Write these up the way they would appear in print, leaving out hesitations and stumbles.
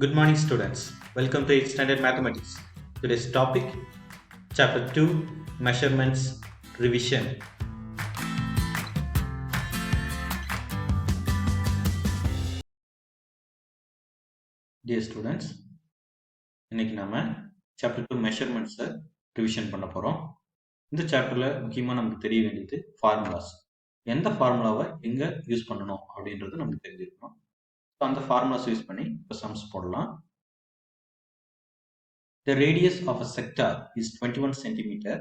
Good morning, students. Welcome to 8th Standard Mathematics. Today's topic, Chapter 2, Measurements Revision. Dear students, இன்னைக்கு நாம Chapter 2 Measurements revision பண்ண போகிறோம். இந்த சாப்டரில் முக்கியமாக நமக்கு தெரிய வேண்டியது ஃபார்முலாஸ். எந்த ஃபார்முலாவை எங்கே யூஸ் பண்ணணும் அப்படின்றது நமக்கு தெரிஞ்சிருக்கணும். ஸோ அந்த ஃபார்முலாஸ் யூஸ் பண்ணி இப்போ சம்ஸ் போடலாம். The radius of a sector is 21 centimeter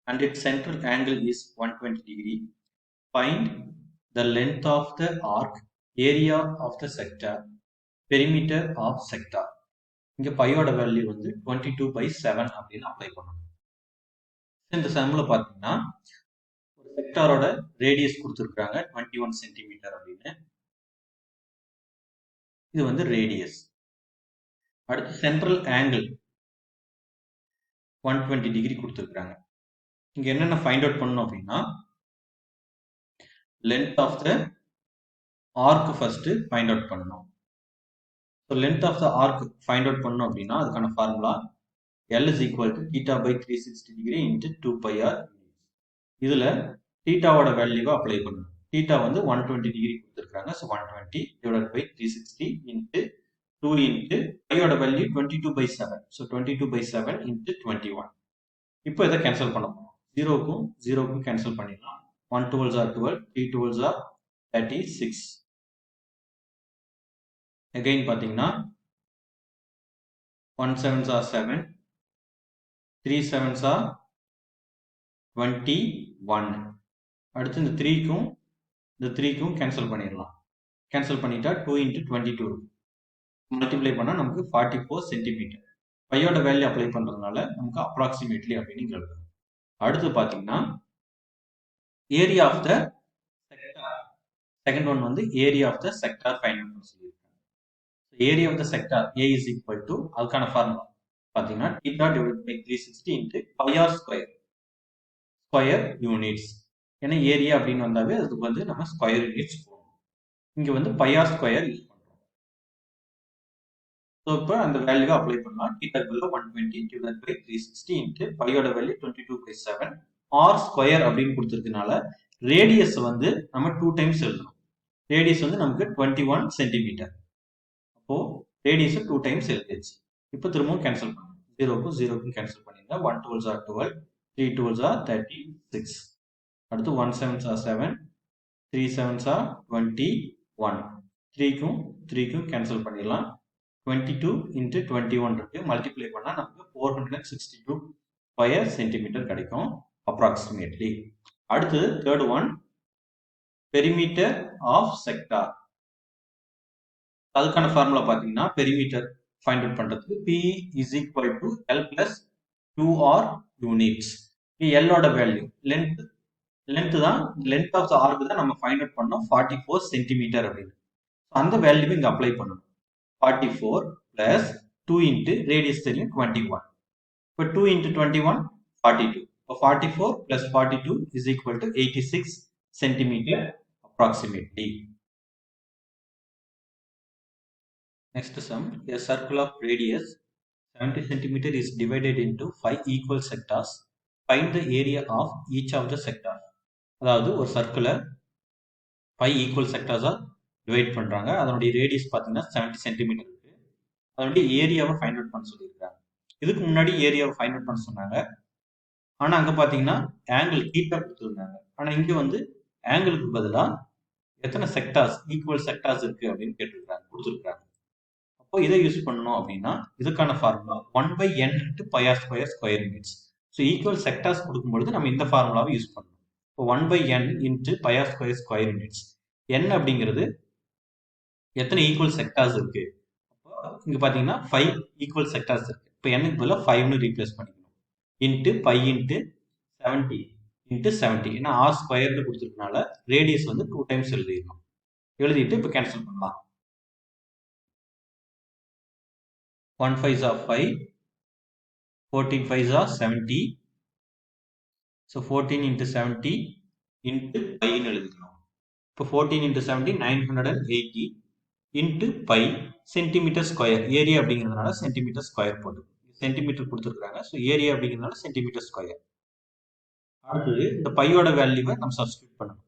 and its central angle is 120 degree. Find the length of the arc, area of the sector, perimeter of sector. இங்க பையோட வேல்யூ வந்து 22/7 அப்படின்னு apply பண்ணணும். இந்த சம்ல பாத்தீங்கன்னா ஒரு செக்டாரோட ரேடியஸ் கொடுத்துருக்காங்க 21 சென்டிமீட்டர் அப்படின்னு. இது வந்து ரேடியஸ். அடுத்து சென்ட்ரல் ஆங்கிள் 120 டிகிரி கொடுத்துருக்காங்க. இங்க என்னென்ன ஃபைண்ட் அவுட் பண்ணணும் அப்படின்னா length of the arc first find out பண்ணணும். So length of the arc find out பண்ணணும் அப்படின்னா அதுக்கான formula L is equal to theta by 360 degree into 2 pi r. இதுல தீட்டாவோட வேல்யூவை அப்ளை பண்ணணும். தீட்டா வந்து 120 டிகிரி கொடுத்துருக்காங்க. So 120 divided by 360 into 2 into பையோட வேல்யூ 22/7. So 22/7 into 21. இப்போ இதை கேன்சல் பண்ண போறோம். ஜீரோக்கும் கேன்சல் பண்ணிடலாம். 1 12s are 12, 3 12s are 36. Again பாத்தீங்கன்னா 1 7s are 7, 3 7s are 21. அடுத்து இந்த 3க்கும் கேன்சல் பண்ணிடலாம். கேன்சல் பண்ணிட்டா 2 into 22 மல்டிப்ளை பண்ணா நமக்கு 44 சென்டிமீட்டர். பையோட வேல்யூ அப்ளை பண்றதுனால நமக்கு அப்ராக்சிமேட்லி அப்படின்னு எழுதணும். அடுத்து பாத்தீங்கன்னா area of the sector. Second one வந்து area of the sector find பண்ண சொல்லியிருக்காங்க. Area of the sector A is equal to அதுக்கான ஃபார்முலா பாத்தீங்கன்னா theta divided by 360 into pi r square units. ஏன்னா ஏரியா அப்படின்னு வந்தாவே அதுக்கு வந்து நம்ம ஸ்கொயர் யூனிட்ஸ் போடணும். இங்க வந்து pi r ஸ்கொயர் யூஸ் பண்றோம். ஸோ இப்போ அந்த வேல்யூவை அப்ளை பண்ணலாம். theta below 120 divided by 360 into பையோட வேல்யூ 22/7 r ஸ்கொயர் அப்படின்னு கொடுத்துருக்கனால ரேடியஸ் வந்து நம்ம 2 டைம்ஸ் எழுதணும். ரேடியஸ் வந்து நமக்கு 21 சென்டிமீட்டர். அப்போ ரேடியஸ் 2 டைம்ஸ் எழுதியாச்சு. இப்போ திரும்பவும் கேன்சல் பண்ணணும். ஜீரோக்கும் கேன்சல் பண்ணிருங்க. 1 12s are 12, 3 12s are 36. அடுத்து 1 7s are 7, 3 7s are 21. 3க்கும் cancel பண்ணிடலாம். 22 into 21 இருக்கு. மல்டிப்ளை பண்ணா நமக்கு 462 ஸ்கொயர் சென்டிமீட்டர் கிடைக்கும் அப்ராக்சிமேட்லி. அடுத்து third one perimeter of sector. அதுக்கான ஃபார்முலா பாத்தீங்கன்னா பெரிமீட்டர் ஃபைண்ட் அவுட் பண்றதுக்கு P is equal to L plus 2R units. L ஓட வேல்யூ லென்த் தான், லென்த் ஆஃப் த ஆர்க் தான் நம்ம ஃபைண்ட் அவுட் பண்ணோம் 44 சென்டிமீட்டர் அப்படின்னு. அந்த வேல்யூவை இங்க அப்ளை பண்ணணும். 44 பிளஸ் 2 இன்ட்டு ரேடியஸ் தெரியும் 21. இப்போ 2 இன்ட்டு 21 42. இப்போ 44 plus 42 is equal to 86 centimetre approximately. Next sum, a circle of radius 70 cm is divided into 5 equal sectors. Find the area of each of the sectors. அதாவது ஒரு சர்க்கிளை 5 equal செக்டார்ஸா divide பண்றாங்க. அதனுடைய radius பாத்தீங்கன்னா 70 centimetre இருக்கு. அதனுடைய ஏரியாவை find out பண்ண சொல்லியிருக்காங்க. இதுக்கு முன்னாடி ஏரியாவை ஃபைண்ட் அவுட் பண்ண சொன்னாங்க. ஆனா அங்க பாத்தீங்கன்னா ஆங்கிள் தீட்டா கொடுத்துருந்தாங்க. ஆனா இங்க வந்து ஆங்கிளுக்கு பதிலா எத்தனை செக்டார்ஸ் ஈக்குவல் செக்டார்ஸ் இருக்கு அப்படின்னு கொடுத்துருக்காங்க. அப்போ இதை யூஸ் பண்ணணும் அப்படின்னா இதுக்கான formula 1/n into pi r square square units. So equal sectors கொடுக்கும்பொழுது நம்ம இந்த ஃபார்முலாவை யூஸ் பண்ணணும். இப்போ 1/n into pi r square square units. n அப்படிங்கிறது எத்தனை ஈக்குவல் செக்டார்ஸ் இருக்கு. அப்போ இங்க பாத்தீங்கன்னா 5 ஈக்குவல் செக்டார்ஸ் இருக்கு. இப்போ n-க்கு பதிலா 5ன்னு ரீப்ளேஸ் பண்ணிக்கணும். Into pi into 70 into 70. ஏன்னா r ஸ்கொயர்னு கொடுத்துருக்கனால ரேடியஸ் வந்து 2 டைம்ஸ் எழுதிடணும். எழுதிட்டு இப்போ கேன்சல் பண்ணலாம். 1 5s are 5, 14 5s are 70. So 14 into 70 into pi ன்னு எழுதிக்கணும். இப்போ 14 into 70 980 into pi centimetre square. Area அப்படிங்கிறதுனால சென்டிமீட்டர் ஸ்கொயர் போட்டு சென்டிமீட்டர் கொடுத்துருக்காங்க. ஸோ ஏரியா அப்படிங்கிறதுனால சென்டிமீட்டர் ஸ்கொயர். அடுத்தது இந்த பையோட வேல்யூவை நம்ம சப்ஸ்டியூட் பண்ணணும்.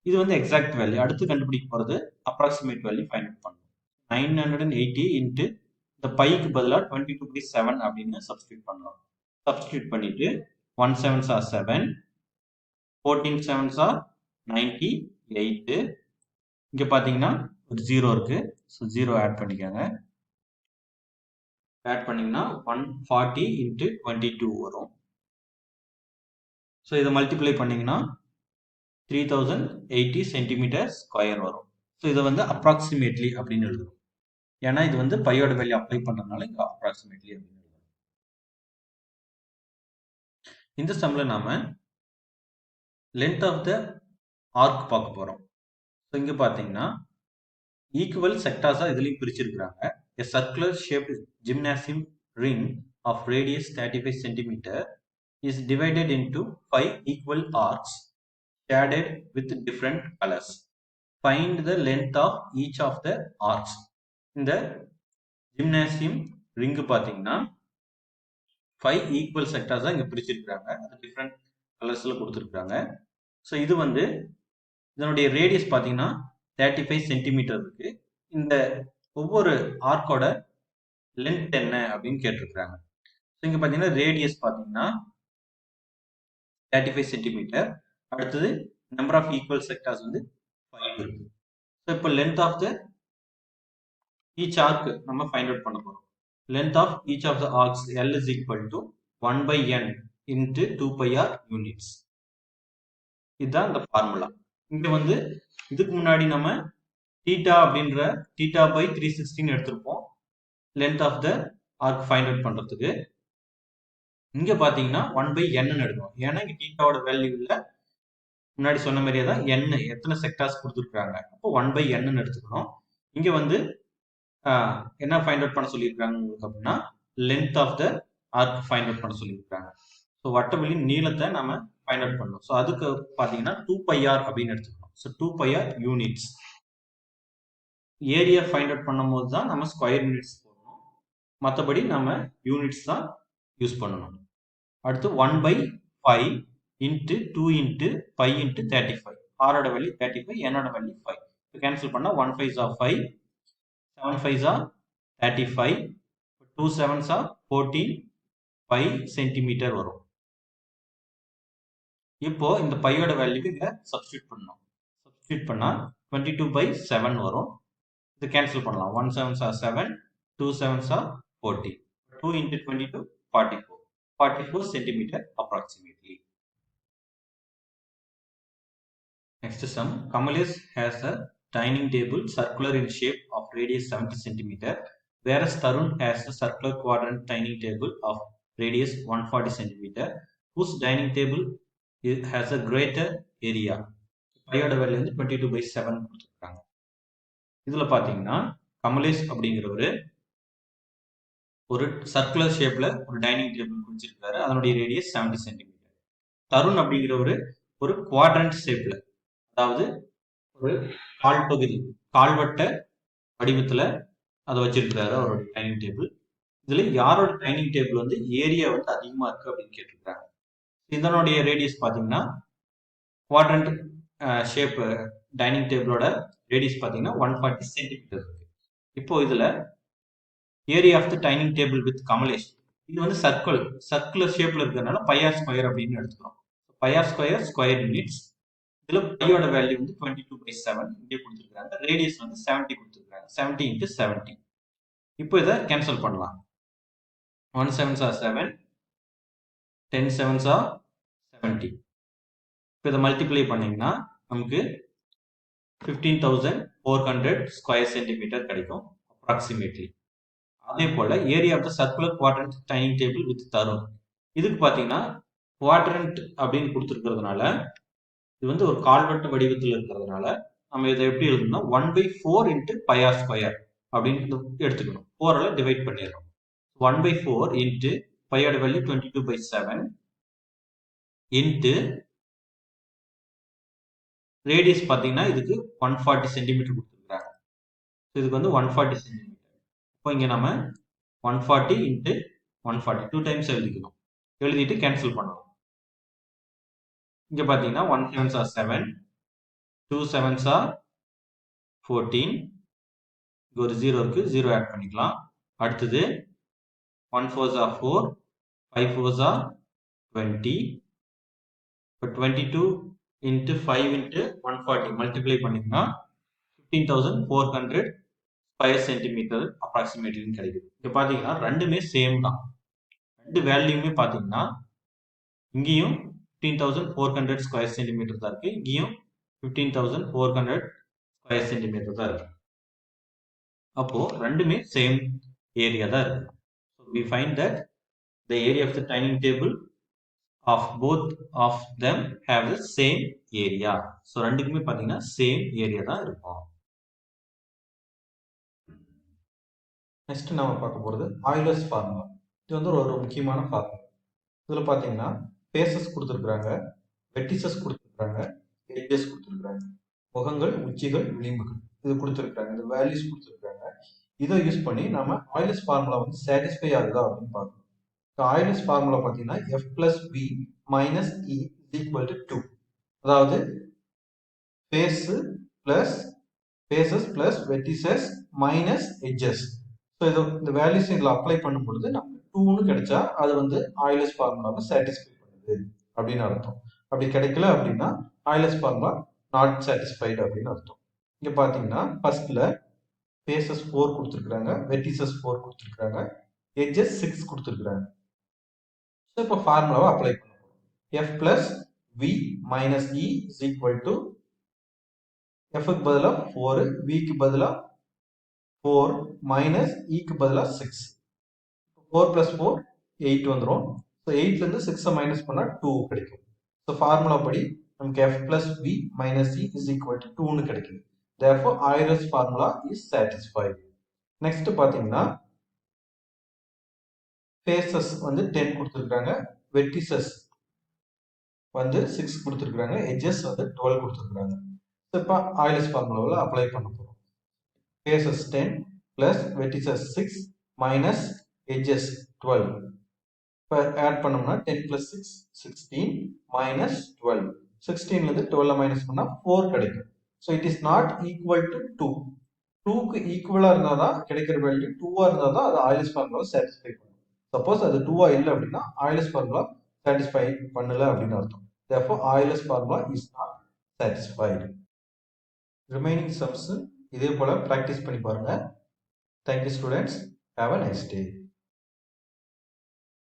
இது வந்து எக்ஸாக்ட் வேல்யூ. அடுத்து கண்டுபிடிக்க போகிறது அப்ராக்சிமேட் வேல்யூ ஃபைண்ட் அவுட் பண்ணணும். 980 இன்ட்டு இந்த பைக்கு பதிலாக 22/7 அப்படின்னு சப்ஸ்டியூட் பண்ணலாம். சப்ஸ்டியூட் பண்ணிட்டு 1 7s are 7, 14 7s are 98. இங்க பாத்தீங்கன்னா ஒரு 0 இருக்கு. ஸோ 0 ஆட் பண்ணிக்கோங்க. ஆட் பண்ணீங்கன்னா 140 இன்ட்டு 22 வரும். ஸோ இதை மல்டிப்ளை பண்ணீங்கன்னா 3080 சென்டிமீட்டர் ஸ்கொயர் வரும். ஸோ இதை வந்து அப்ராக்சிமேட்லி அப்படின்னு எழுதணும். ஏன்னா இது வந்து பையோட வேல்யூ அப்ளை பண்றதுனால இங்க அப்ராக்சிமேட்லி அப்படின்னு எழுதணும். இந்த சம்ல நாம லென்த் ஆஃப் த ஆர்க் பார்க்க போறோம். ஸோ இங்க பாத்தீங்கன்னா ஈக்குவல் செக்டார்ஸா இதுலயும் பிரிச்சிருக்காங்க. A circular shaped gymnasium ring of radius 35 cm is divided into 5 equal arcs shaded with different colors. Find the length of each of the arcs. இந்த gymnasium ring பாத்தீங்கன்னா 5 equal செக்டார்ஸா இங்க பிரிச்சிருக்காங்க. அது டிஃப்ரெண்ட் கலர்ஸ்ல கொடுத்துருக்காங்க. ஸோ இது வந்து இதனுடைய ரேடியஸ் பாத்தீங்கன்னா 35 சென்டிமீட்டர் இருக்கு. இந்த ஒவ்வொரு ஆர்க்கோட லென்த் என்ன அப்படின்னு கேட்டிருக்காங்க. ஸோ இங்க பாத்தீங்கன்னா ரேடியஸ் பாத்தீங்கன்னா 35 சென்டிமீட்டர். அடுத்தது நம்பர் ஆஃப் ஈக்குவல் செக்டார்ஸ் வந்து 5 இருக்கு. ஸோ இப்போ length of the each arc நம்ம ஃபைண்ட் அவுட் பண்ண போறோம். Length of each of the arcs L is equal to 1/n into 2πr units. இதுதான் இந்த ஃபார்முலா. இங்க வந்து இதுக்கு முன்னாடி நம்ம தீட்டா அப்படின்ற தீட்டா பை 316 எடுத்திருப்போம் length of the arc find out பண்றதுக்கு. இங்க பாத்தீங்கன்னா 1/n எடுக்கணும். ஏன்னா இங்க தீட்டாவோட வேல்யூ இல்ல, முன்னாடி சொன்ன மாதிரியே தான் n எத்தனை செக்டார்ஸ் கொடுத்துருக்காங்க, அப்போ 1/n எடுத்துக்கணும். இங்க வந்து என்ன ஃபைண்ட் அவுட் பண்ண சொல்லியிருக்காங்க உங்களுக்கு அப்படின்னா length of the arc find out பண்ண சொல்லியிருக்காங்க. ஸோ வட்டவெளியின் நீளத்தை நம்ம ஃபைண்ட் அவுட் பண்ணணும். ஸோ அதுக்கு பாத்தீங்கன்னா 2πr அப்படின்னு எடுத்துக்கணும். So 2πr units. Area find out பண்ணும் போது தான் நம்ம ஸ்கொயர் யூனிட்ஸ் போடணும், மற்றபடி நம்ம யூனிட்ஸ் தான் யூஸ் பண்ணணும். அடுத்து 1/5 இன்ட்டு 2 இன்ட்டு பை இன்ட்டு 35. ஆரோட வேல்யூ 35, என்னோட வேல்யூ 5. இப்போ கேன்சல் பண்ணா 1 5s are 5, 7 5s are 35, 2 7s are 14 5 centimetre வரும். இப்போ இந்த பையோட வேல்யூ இங்க சப்ஸ்டியூட் பண்ணணும். சப்ஸ்டியூட் பண்ணா 22/7 வரும். இது கேன்சல் பண்ணலாம். 1 7s are 7, 2 7s are 40. 2 into 22 44 centimeter approximately. Next sum. Kamalesh has a dining table circular in shape of radius 70 centimeter, whereas Tarun has a circular quadrant dining table of radius 140 centimeter, whose dining table has a greater area. பையோட value வந்து 22/7 கொடுத்துருக்காங்க. இதுல பாத்தீங்கன்னா கமலேஷ் அப்படிங்கிறவரு ஒரு circular ஷேப்ல ஒரு dining table குறிச்சிருக்காரு. அதனுடைய radius 70 centimetre. Tarun அப்படிங்கிறவரு ஒரு குவாட்ரண்ட் ஷேப்ல, அதாவது ஒரு கால்வட்ட வடிவத்துல அதை வச்சிருக்கிறாரு அவருடைய டைனிங் டேபிள். இதுல யாரோட டைனிங் டேபிள் வந்து ஏரியா வந்து அதிகமா இருக்கு அப்படின்னு கேட்டிருக்காங்க. இதனுடைய ரேடியஸ் பாத்தீங்கன்னா குவாட்ரண்ட் ஷேப் டைனிங் டேபிளோட ரேடியஸ் பாத்தீங்கன்னா 140 சென்டிமீட்டர் இருக்கு. இப்போ இதுல area of the dining table with Kamlesh, இது வந்து சர்க்குலர் ஷேப்ல இருக்கிறதுனால πr ஸ்கொயர் அப்படின்னு எடுத்துக்கிறோம். πr square square units. இதுல பையோட வேல்யூ வந்து 22/7 இங்கே கொடுத்துருக்காங்க. ரேடியஸ் வந்து 70 கொடுத்துருக்காங்க. 70 into 70. இப்போ இதை கேன்சல் பண்ணலாம். 1 7s are 7, 10 7s are 70. இப்போ இதை மல்டிப்ளை பண்ணீங்கன்னா நமக்கு 15,400 ஸ்கொயர் சென்டிமீட்டர் கிடைக்கும் அப்ராக்சிமேட்லி. அதே போல area of the circular quadrant dining table with Tarun, இதுக்கு பாத்தீங்கன்னா குவாட்ரண்ட் அப்படின்னு கொடுத்துருக்கிறதுனால இது வந்து ஒரு கால்வட்ட வடிவத்தில் இருக்கிறதுனால நம்ம இதை எப்படி எழுதணும்னா 1/4 இன்ட்டு πr ஸ்கொயர் அப்படின்னு எடுத்துக்கணும். 4 டிவைட் பண்ணிடுறோம். 1/4 இன்ட்டு பையோட வேல்யூ 22/7 இன்ட்டு ரேடியஸ் பாத்தீங்கன்னா இதுக்கு 140 சென்டிமீட்டர் கொடுத்துருக்காங்க. இதுக்கு வந்து 140 சென்டிமீட்டர். இப்போ இங்கே நம்ம 140 இன்ட்டு 140 2 டைம்ஸ் எழுதிக்கணும். எழுதிட்டு கேன்சல் பண்ணணும். இங்கே பார்த்தீங்கன்னா 1 7s are 7, 2 7s are 14. இங்கே ஒரு 0 இருக்கு, 0 ஆட் பண்ணிக்கலாம். அடுத்தது 1 4s are 4, 5 4s are 20. இப்போ 22 இன்ட்டு 5 இன்ட்டு 140 மல்டிப்ளை பண்ணிங்கன்னா 15,400 ஸ்கொயர் சென்டிமீட்டர் அப்ராக்சிமேட்லின்னு கிடைக்குது. இங்கே பார்த்தீங்கன்னா ரெண்டுமே சேம் தான். ரெண்டு வேல்யூமே பார்த்தீங்கன்னா இங்கேயும் 15,400 ஸ்கொயர் சென்டிமீட்டர் தான் இருக்கு, இங்கேயும் 15,400 ஸ்கொயர் சென்டிமீட்டர் தான் இருக்கு. அப்போ ரெண்டுமே சேம் ஏரியா தான் இருக்கு. So we find that the area of the dining table of both of them have the same area. So ரெண்டுக்குமே பார்த்தீங்கன்னா சேம் ஏரியா தான் இருக்கும். நெக்ஸ்ட் நம்ம பார்க்க போகிறது ஆய்லர்ஸ் ஃபார்முலா. இது வந்து ஒரு முக்கியமான ஃபார்முலா. இதில் பார்த்தீங்கன்னா ஃபேஸஸ் கொடுத்துருக்குறாங்க, வெர்டிசஸ் கொடுத்துருக்குறாங்க, எட்ஜஸ் கொடுத்துருக்குறாங்க. முகங்கள், உச்சிகள், விளிம்புகள் இது கொடுத்துருக்குறாங்க. இந்த வேல்யூஸ் கொடுத்துருக்குறாங்க. இதை யூஸ் பண்ணி நம்ம ஆய்லர்ஸ் ஃபார்முலா வந்து சாட்டிஸ்ஃபை ஆகுதா அப்படின்னு பார்க்கணும். ஆய்லர்ஸ் ஃபார்முலா பார்த்தீங்கன்னா f plus b minus e is equal to 2. அதாவது faces plus vertices minus edges. So இந்த வேல்யூஸ் இதில் அப்ளை பண்ணும் பொழுது நமக்கு 2ன்னு கிடைச்சா அது வந்து ஆய்லர்ஸ் ஃபார்முலாவை சாட்டிஸ்ஃபை பண்ணுது அப்படின்னு அர்த்தம். அப்படி கிடைக்கல அப்படின்னா ஆய்லர்ஸ் ஃபார்முலா நாட் சாட்டிஸ்ஃபைடு அப்படின்னு அர்த்தம். இங்கே பார்த்தீங்கன்னா ஃபர்ஸ்ட்ல ஃபேஸஸ் 4 கொடுத்துருக்குறாங்க, வெர்டிசஸ் 4 கொடுத்துருக்குறாங்க, எட்ஜஸ் 6 கொடுத்துருக்குறாங்க. ஸோ இப்போ ஃபார்முலாவை அப்ளை பண்ணுவோம். F plus V minus E is equal to எஃப்க்கு பதிலாக 4, விக்கு பதிலாக 4 மைனஸ் இக்கு பதிலாக 6. 4 பிளஸ் 4 8 வந்துடும். ஸோ 8லேருந்து 6 மைனஸ் பண்ணால் 2 கிடைக்கும். ஸோ ஃபார்முலா படி நமக்கு F plus V minus E is equal to 2ன்னு கிடைக்குது. Therefore, Euler's formula is satisfied. Next பார்த்தீங்கன்னா faces வந்து 10 கொடுத்துருக்காங்க, vertices வந்து 6 கொடுத்துருக்காங்க, edges வந்து 12 கொடுத்துருக்காங்க. இப்போ Euler's formula அப்ளை பண்ண போறோம். Faces 10 plus vertices 6 minus edges 12. இப்போ ஆட் பண்ணோம்னா 10 plus 6 16 minus 12. 16லேருந்து 12 மைனஸ் பண்ணா 4 கிடைக்கும். So it is not equal to 2. 2க்கு ஈக்குவலா இருந்தா தான் கிடைக்கிற வேல்யூ 2வா இருந்தா தான் அது ஆய்லர்ஸ் ஃபார்முலாவை சாட்டிஸ்ஃபை பண்ணும். சப்போஸ் அது 2வா இல்லை அப்படின்னா ஆய்லர்ஸ் ஃபார்முலா சாட்டிஸ்ஃபை பண்ணல அப்படின்னு அர்த்தம். Therefore Euler's formula is not satisfied. Remaining sums இதே போல பிராக்டிஸ் பண்ணி பாருங்க. Thank you students. Have a nice day.